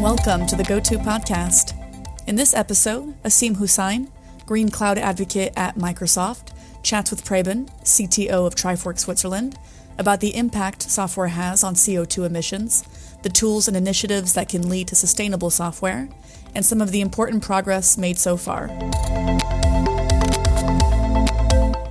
Welcome to the GOTO podcast. In this episode, Asim Hussain, Green Cloud Advocate at Microsoft, chats with Preben, CTO of Trifork Switzerland, about the impact software has on CO2 emissions, the tools and initiatives that can lead to sustainable software, and some of the important progress made so far.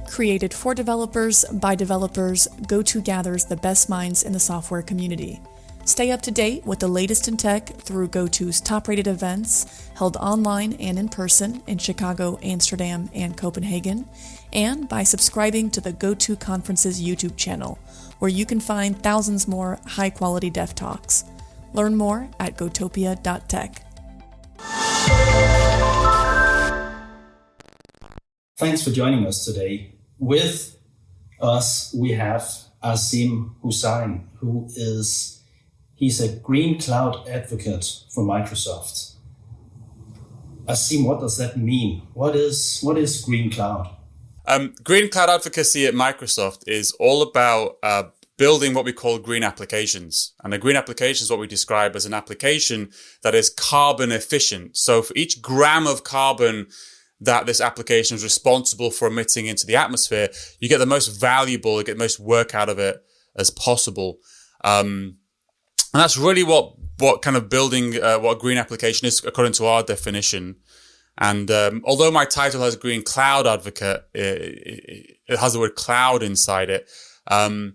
Created for developers by developers, GOTO gathers the best minds in the software community. Stay up to date with the latest in tech through GOTO's top-rated events held online and in person in Chicago, Amsterdam, and Copenhagen, and by subscribing to the GOTO Conferences YouTube channel, where you can find thousands more high-quality dev talks. Learn more at gotopia.tech. Thanks for joining us today. With us, we have Asim Hussain, he's a green cloud advocate for Microsoft. Asim, what does that mean? What is green cloud? Green cloud advocacy at Microsoft is all about building what we call green applications. And a green application is what we describe as an application that is carbon efficient. So for each gram of carbon that this application is responsible for emitting into the atmosphere, you get the most valuable, you get the most work out of it as possible. And that's really what kind of building what a green application is according to our definition. And although my title has Green Cloud Advocate, it has the word cloud inside it. I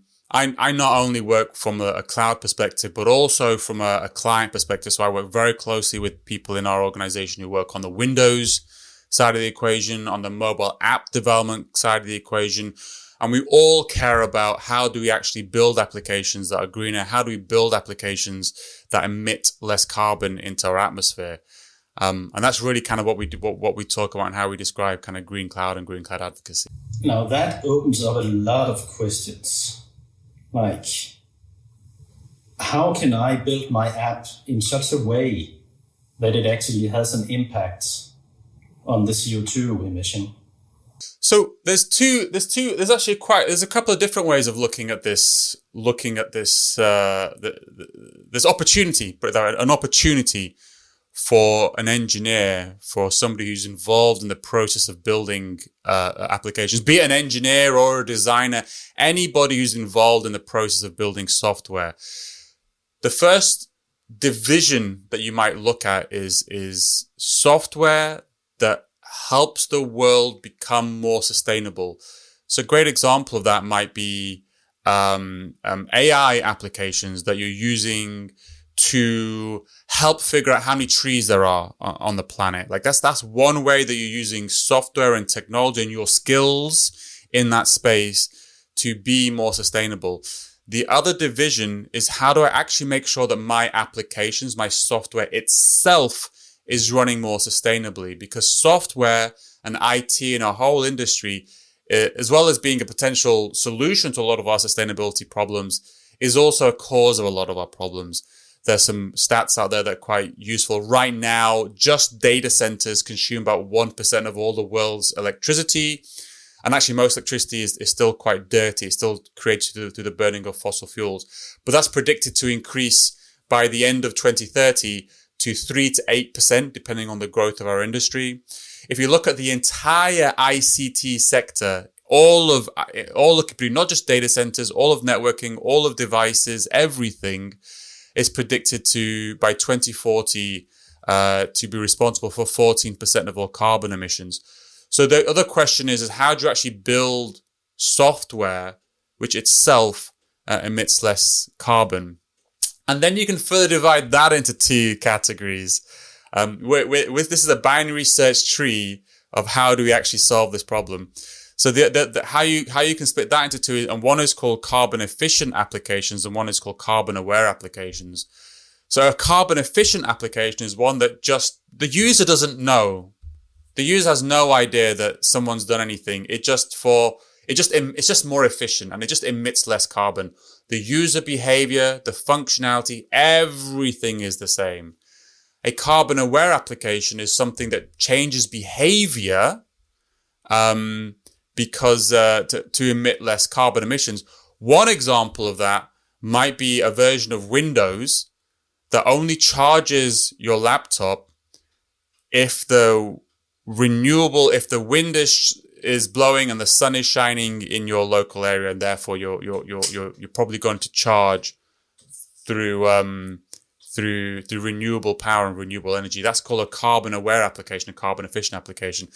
not only work from a cloud perspective, but also from a client perspective. So I work very closely with people in our organization who work on the Windows side of the equation, on the mobile app development side of the equation. And we all care about how do we actually build applications that are greener? How do we build applications that emit less carbon into our atmosphere? And that's really kind of what we do, what we talk about and how we describe kind of green cloud and green cloud advocacy. Now that opens up a lot of questions. Like, how can I build my app in such a way that it actually has an impact on the CO2 emission? So there's a couple of different ways of looking at this opportunity, but an opportunity for an engineer, for somebody who's involved in the process of building applications, be it an engineer or a designer, anybody who's involved in the process of building software. The first division that you might look at is software that helps the world become more sustainable. So a great example of that might be AI applications that you're using to help figure out how many trees there are on the planet. Like that's one way that you're using software and technology and your skills in that space to be more sustainable. The other division is how do I actually make sure that my applications, my software itself is running more sustainably, because software and IT in our whole industry, as well as being a potential solution to a lot of our sustainability problems, is also a cause of a lot of our problems. There's some stats out there that are quite useful. Right now, just data centers consume about 1% of all the world's electricity. And actually, most electricity is still quite dirty. It's still created through the burning of fossil fuels. But that's predicted to increase by the end of 2030 to 3 to 8%, depending on the growth of our industry. If you look at the entire ICT sector, all of computing, not just data centers, all of networking, all of devices, everything is predicted to, by 2040, to be responsible for 14% of all carbon emissions. So the other question is how do you actually build software which itself emits less carbon? And then you can further divide that into two categories. This is a binary search tree of how do we actually solve this problem. So how you can split that into two, and one is called carbon efficient applications and one is called carbon aware applications. So a carbon efficient application is one that just the user doesn't know. The user has no idea that someone's done anything. It's just more efficient and it just emits less carbon. The user behavior, the functionality, everything is the same. A carbon aware application is something that changes behavior, because to emit less carbon emissions. One example of that might be a version of Windows that only charges your laptop if the wind is blowing and the sun is shining in your local area, and therefore you're probably going to charge through renewable power and renewable energy. That's called a carbon aware application, a carbon efficient application.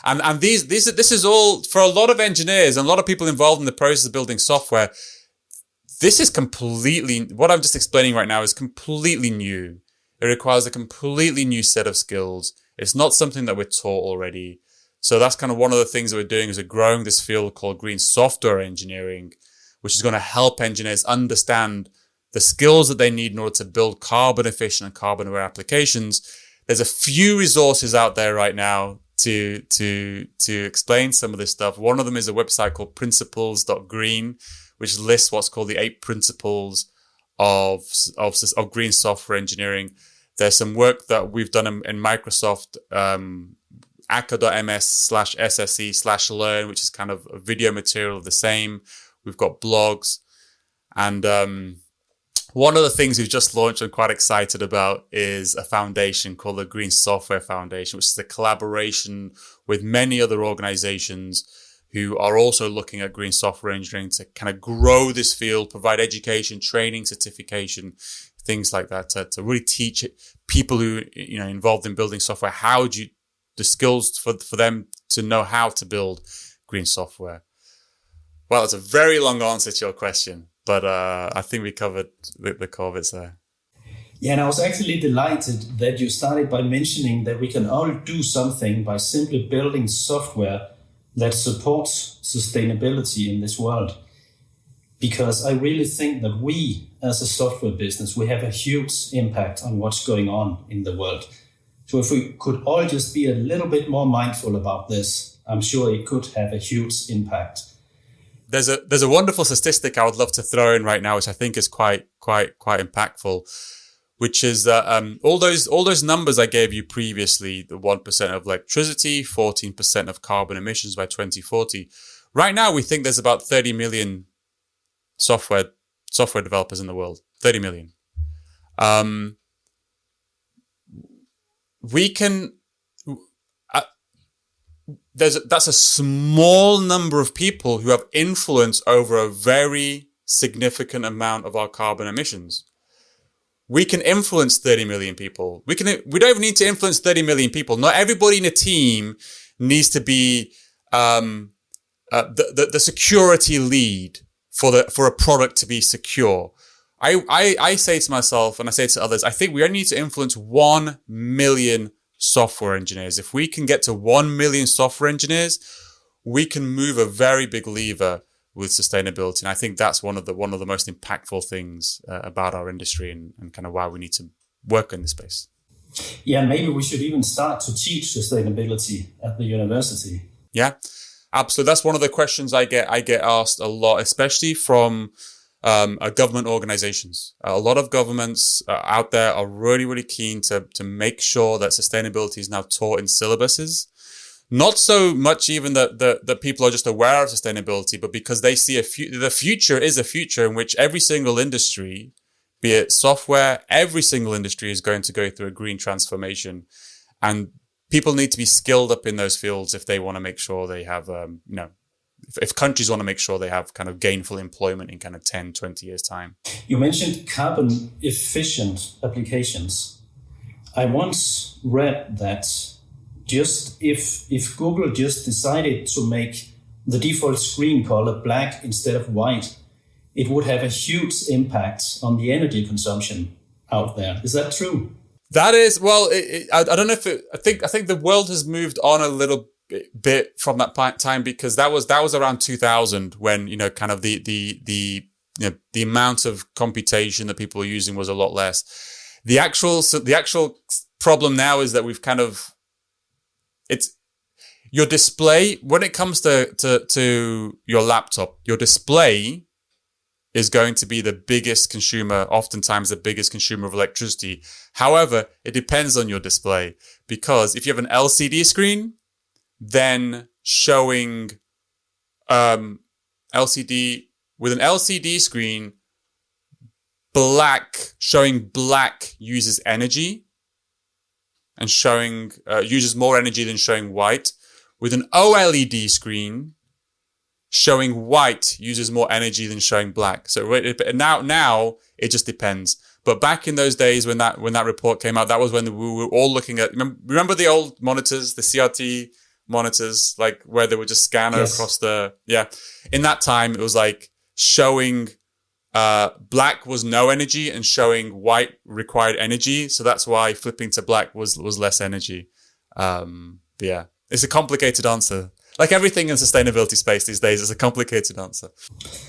And this is all for a lot of engineers and a lot of people involved in the process of building software. This is completely, what I'm just explaining right now is completely new. It requires a completely new set of skills. It's not something that we're taught already. So that's kind of one of the things that we're doing, is we're growing this field called green software engineering, which is going to help engineers understand the skills that they need in order to build carbon efficient and carbon aware applications. There's a few resources out there right now to explain some of this stuff. One of them is a website called principles.green, which lists what's called the 8 principles of green software engineering. There's some work that we've done in Microsoft, akka.ms/sse/learn, which is kind of a video material of the same. We've got blogs. And one of the things we've just launched and quite excited about is a foundation called the Green Software Foundation, which is a collaboration with many other organizations who are also looking at green software engineering to kind of grow this field, provide education, training, certification, things like that, to really teach people who, involved in building software, the skills for them to know how to build green software. Well, it's a very long answer to your question, but I think we covered the core bits there. Yeah, and I was actually delighted that you started by mentioning that we can all do something by simply building software that supports sustainability in this world. Because I really think that we, as a software business, we have a huge impact on what's going on in the world. So if we could all just be a little bit more mindful about this, I'm sure it could have a huge impact. There's a wonderful statistic I would love to throw in right now, which I think is quite impactful, which is that all those numbers I gave you previously, the 1% of electricity, 14% of carbon emissions by 2040. Right now, we think there's about 30 million software developers in the world. 30 million. That's a small number of people who have influence over a very significant amount of our carbon emissions. We can influence 30 million people. We don't even need to influence 30 million people. Not everybody in a team needs to be the security lead for a product to be secure. I say to myself, and I say to others, I think we only need to influence 1 million software engineers. If we can get to 1 million software engineers, we can move a very big lever with sustainability. And I think that's one of the most impactful things about our industry and kind of why we need to work in this space. Yeah, maybe we should even start to teach sustainability at the university. Yeah, absolutely. That's one of the questions I get asked a lot, especially from government organizations. A lot of governments out there are really, really keen to make sure that sustainability is now taught in syllabuses. Not so much even that people are just aware of sustainability, but because they see the future is a future in which every single industry, be it software, every single industry is going to go through a green transformation. And people need to be skilled up in those fields if they want to make sure they have, if countries want to make sure they have kind of gainful employment in kind of 10, 20 years' time. You mentioned carbon efficient applications. I once read that just if Google just decided to make the default screen color black instead of white, it would have a huge impact on the energy consumption out there. Is that true? That is, well, I don't know if I think the world has moved on a little bit from that time, because that was around 2000 when, kind of the amount of computation that people were using was a lot less. The actual problem now is that we've kind of, it's your display when it comes to your laptop, your display is going to be the biggest consumer, oftentimes the biggest consumer of electricity. However, it depends on your display, because if you have an LCD screen, then showing with an LCD screen, showing black uses energy and uses more energy than showing white. With an OLED screen, showing white uses more energy than showing black. So now it just depends. But back in those days when that report came out, that was when we were all looking at, remember the old monitors, the CRT monitors, like where they would just scan across in that time, it was like showing, black was no energy and showing white required energy. So that's why flipping to black was less energy. Yeah, it's a complicated answer. Like everything in sustainability space these days is a complicated answer.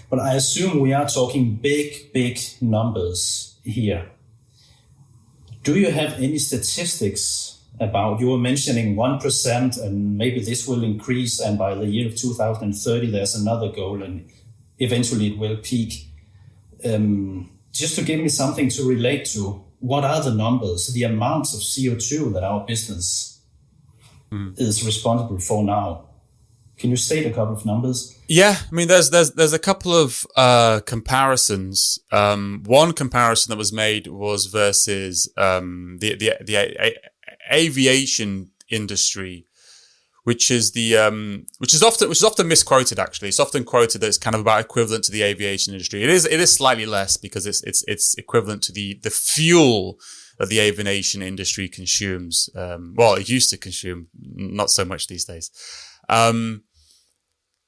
But I assume we are talking big numbers here. Do you have any statistics about, you were mentioning 1% and maybe this will increase and by the year of 2030 there's another goal and eventually it will peak. Just to give me something to relate to, what are the numbers, the amounts of CO2 that our business is responsible for now? Can you state a couple of numbers? Yeah, I mean, there's a couple of comparisons. One comparison that was made was versus the aviation industry, which is often misquoted. Actually, it's often quoted that it's kind of about equivalent to the aviation industry. It is slightly less because it's equivalent to the fuel that the aviation industry consumes. Well, it used to consume, not so much these days.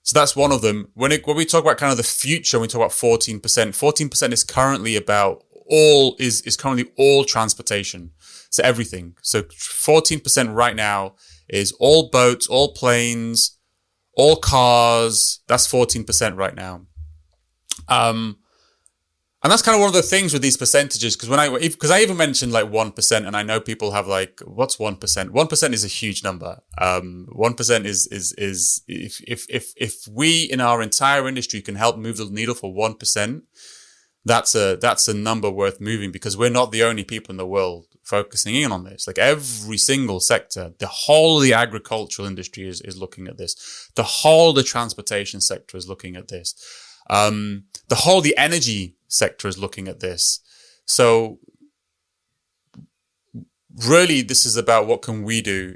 So that's one of them. When we talk about kind of the future, when we talk about 14% is currently currently all transportation. So everything. So 14% right now is all boats, all planes, all cars. That's 14% right now. And that's kind of one of the things with these percentages, because I even mentioned like 1%, and I know people have like, what's 1%? 1% is a huge number. 1% is if we in our entire industry can help move the needle for 1%, that's a number worth moving, because we're not the only people in the world focusing in on this. Like every single sector, the whole of the agricultural industry is looking at this. The whole of the transportation sector is looking at this. The energy sector is looking at this. So really this is about what can we do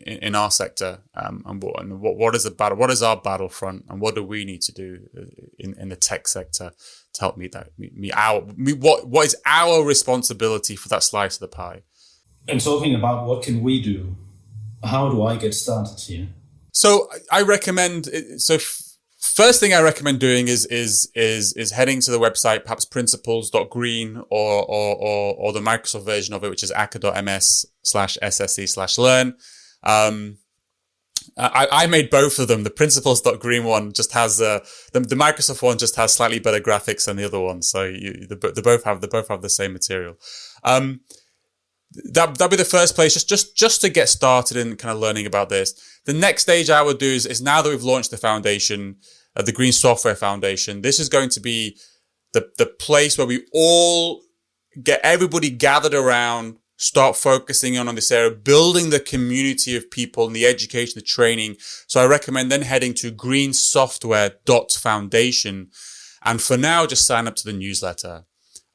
in our sector, and what is our battlefront, and what do we need to do in the tech sector to help what is our responsibility for that slice of the pie. And talking about what can we do, how do I get started here? So I recommend, first thing I recommend doing is heading to the website, perhaps principles.green or the Microsoft version of it, which is aka.ms/sse/learn. I made both of them. The principles.green one just has the Microsoft one just has slightly better graphics than the other one. So they both have the same material. That'd be the first place, just to get started in kind of learning about this. The next stage I would do is now that we've launched the foundation, the Green Software Foundation, this is going to be the place where we all get everybody gathered around, start focusing on this area, building the community of people and the education, the training. So I recommend then heading to greensoftware.foundation. And for now, just sign up to the newsletter.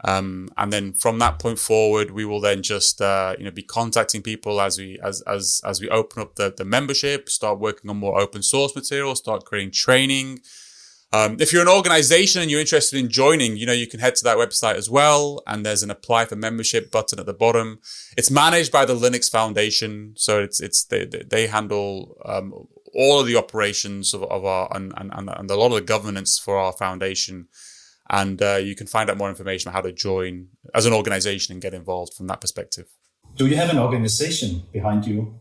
And then from that point forward, we will then just, be contacting people as we open up the membership, start working on more open source material, start creating training. If you're an organization and you're interested in joining, you can head to that website as well. And there's an apply for membership button at the bottom. It's managed by the Linux Foundation. So they handle, all of the operations of our, and a lot of the governance for our foundation. And you can find out more information on how to join as an organization and get involved from that perspective. Do you have an organization behind you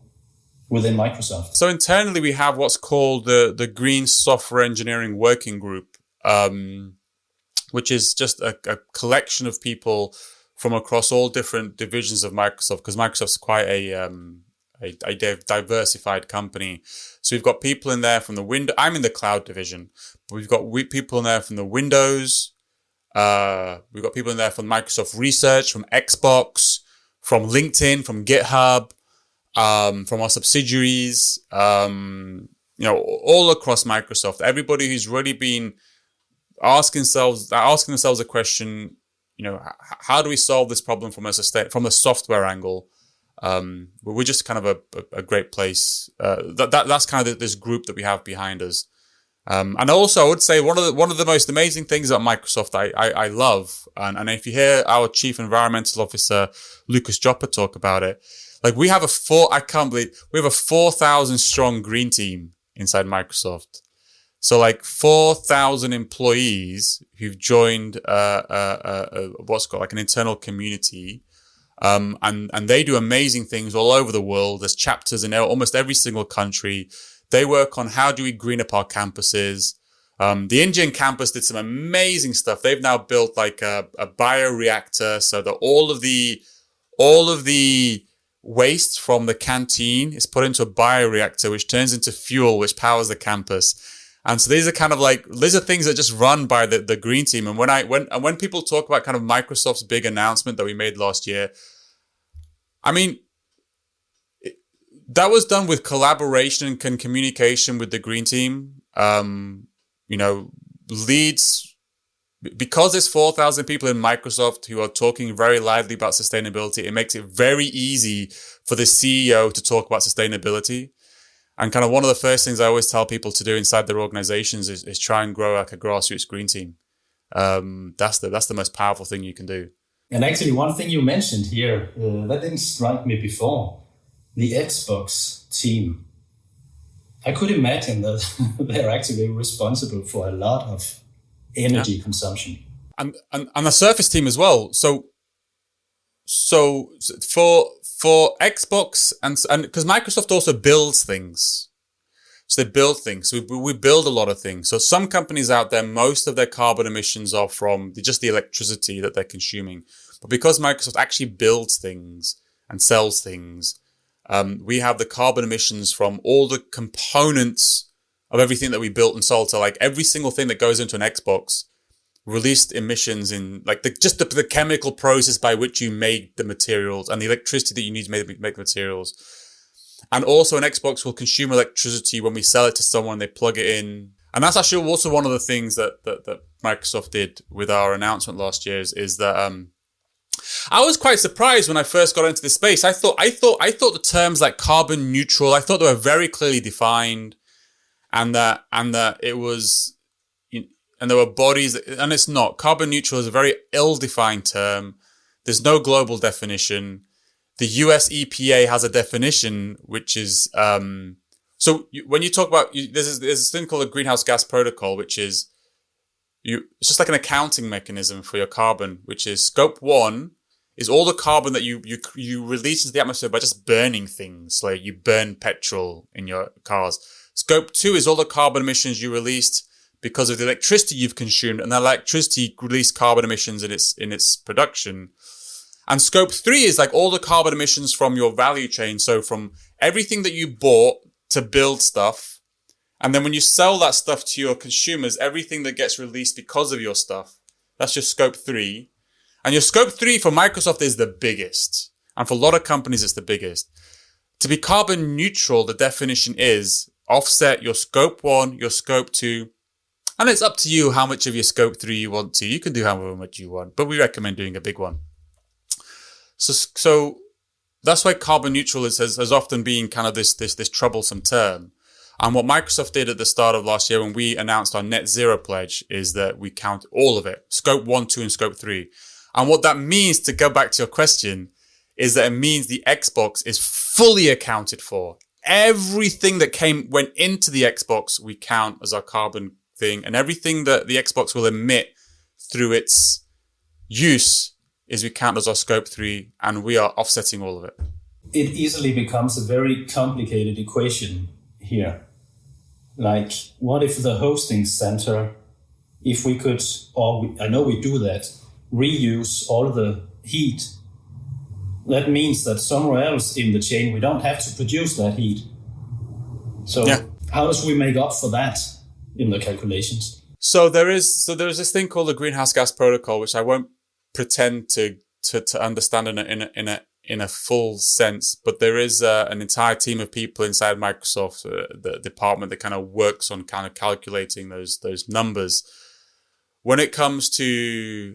within Microsoft? So internally, we have what's called the Green Software Engineering Working Group, which is just a collection of people from across all different divisions of Microsoft, because Microsoft's quite a diversified company. So we've got people in there from the I'm in the cloud division, but we've got people in there from the Windows. We've got people in there from Microsoft Research, from Xbox, from LinkedIn, from GitHub, from our subsidiaries, all across Microsoft. Everybody who's really been asking themselves a question, how do we solve this problem from the software angle? We're just kind of a great place. That's kind of this group that we have behind us. And also I would say one of the most amazing things about Microsoft I love, and if you hear our Chief Environmental Officer, Lucas Joppa, talk about it, like we have a 4,000 strong green team inside Microsoft. So like 4,000 employees who've joined what's called like an internal community. And they do amazing things all over the world. There's chapters in almost every single country. They work on how do we green up our campuses. The Indian campus did some amazing stuff. They've now built like a bioreactor so that all of the waste from the canteen is put into a bioreactor, which turns into fuel, which powers the campus. And so these are things that just run by the green team. And when people talk about kind of Microsoft's big announcement that we made last year, I mean, that was done with collaboration and communication with the green team. Leads, because there's 4,000 people in Microsoft who are talking very lively about sustainability, it makes it very easy for the CEO to talk about sustainability. And kind of one of the first things I always tell people to do inside their organizations is try and grow like a grassroots green team. That's the most powerful thing you can do. And actually, one thing you mentioned here that didn't strike me before, the Xbox team. I could imagine that they're actually responsible for a lot of energy consumption. And the Surface team as well. So for Xbox and because Microsoft also builds things. So they build things. So we build a lot of things. So some companies out there, most of their carbon emissions are from just the electricity that they're consuming. But because Microsoft actually builds things and sells things, we have the carbon emissions from all the components of everything that we built and sold. So like every single thing that goes into an Xbox released emissions in like the chemical process by which you make the materials and the electricity that you need to make the materials. And also an Xbox will consume electricity when we sell it to someone, they plug it in. And that's actually also one of the things that Microsoft did with our announcement last year is that, I was quite surprised when I first got into this space. I thought the terms like carbon neutral, I thought they were very clearly defined and that it was, and there were bodies, and it's not. Carbon neutral is a very ill-defined term. There's no global definition. The US EPA has a definition, which is, when you talk about, there's this thing called the greenhouse gas protocol, which is, it's just like an accounting mechanism for your carbon, which is scope 1 is all the carbon that you release into the atmosphere by just burning things, like you burn petrol in your cars. Scope 2 is all the carbon emissions you released because of the electricity you've consumed, and that electricity released carbon emissions in its production. And scope 3 is like all the carbon emissions from your value chain. So from everything that you bought to build stuff, and then when you sell that stuff to your consumers, everything that gets released because of your stuff, that's your scope 3. And your scope 3 for Microsoft is the biggest. And for a lot of companies, it's the biggest. To be carbon neutral, the definition is offset your scope 1, your scope 2, and it's up to you how much of your scope 3 you want to. You can do however much you want, but we recommend doing a big one. So that's why carbon neutral has often been kind of this troublesome term. And what Microsoft did at the start of last year when we announced our net zero pledge is that we count all of it, scope 1, 2, and scope 3. And what that means, to go back to your question, is that it means the Xbox is fully accounted for. Everything that went into the Xbox, we count as our carbon thing, and everything that the Xbox will emit through its use is we count as our scope 3, and we are offsetting all of it. It easily becomes a very complicated equation here. Like, what if the hosting center, if we could, I know we do that, reuse all the heat, that means that somewhere else in the chain we don't have to produce that heat. So How does we make up for that in the calculations? So there is this thing called the greenhouse gas protocol, which I won't pretend to understand in a full sense, but there is an entire team of people inside Microsoft, the department that kind of works on kind of calculating those numbers. When it comes to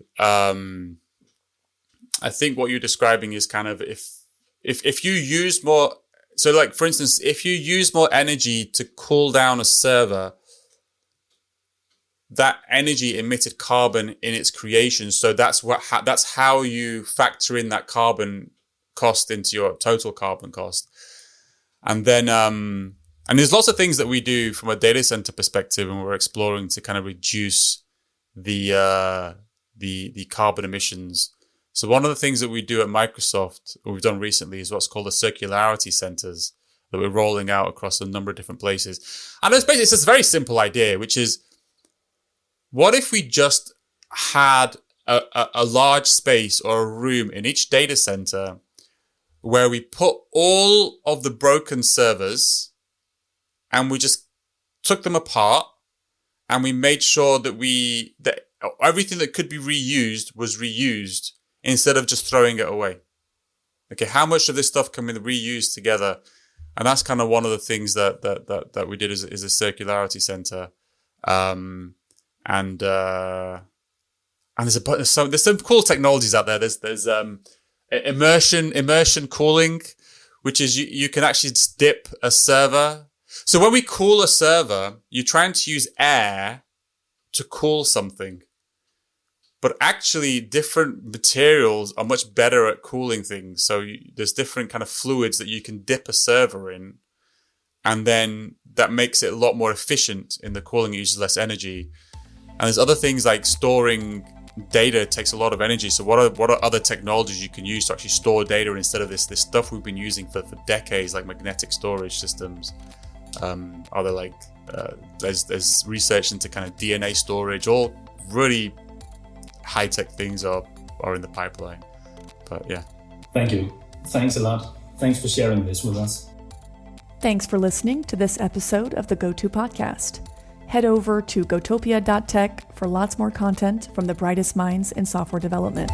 I think what you're describing is kind of if you use more, so like for instance, if you use more energy to cool down a server, that energy emitted carbon in its creation. So that's how you factor in that carbon cost into your total carbon cost. And then, and there's lots of things that we do from a data center perspective, and we're exploring to kind of reduce the carbon emissions. So one of the things that we do at Microsoft, or we've done recently, is what's called the circularity centers that we're rolling out across a number of different places. And it's this very simple idea, which is, what if we just had a large space or a room in each data center where we put all of the broken servers and we just took them apart and we made sure that that everything that could be reused was reused instead of just throwing it away. Okay, how much of this stuff can be reused together? And that's kind of one of the things that we did as a circularity center. And there's some cool technologies out there. There's immersion cooling, which is you can actually dip a server. So when we cool a server, you're trying to use air to cool something, but actually different materials are much better at cooling things. So there's different kind of fluids that you can dip a server in, and then that makes it a lot more efficient in the cooling. It uses less energy. And there's other things like storing data takes a lot of energy. So what are other technologies you can use to actually store data instead of this stuff we've been using for decades, like magnetic storage systems? Are there like there's research into kind of DNA storage? All really high tech things are in the pipeline. But yeah. Thank you. Thanks a lot. Thanks for sharing this with us. Thanks for listening to this episode of the GOTO podcast. Head over to gotopia.tech for lots more content from the brightest minds in software development.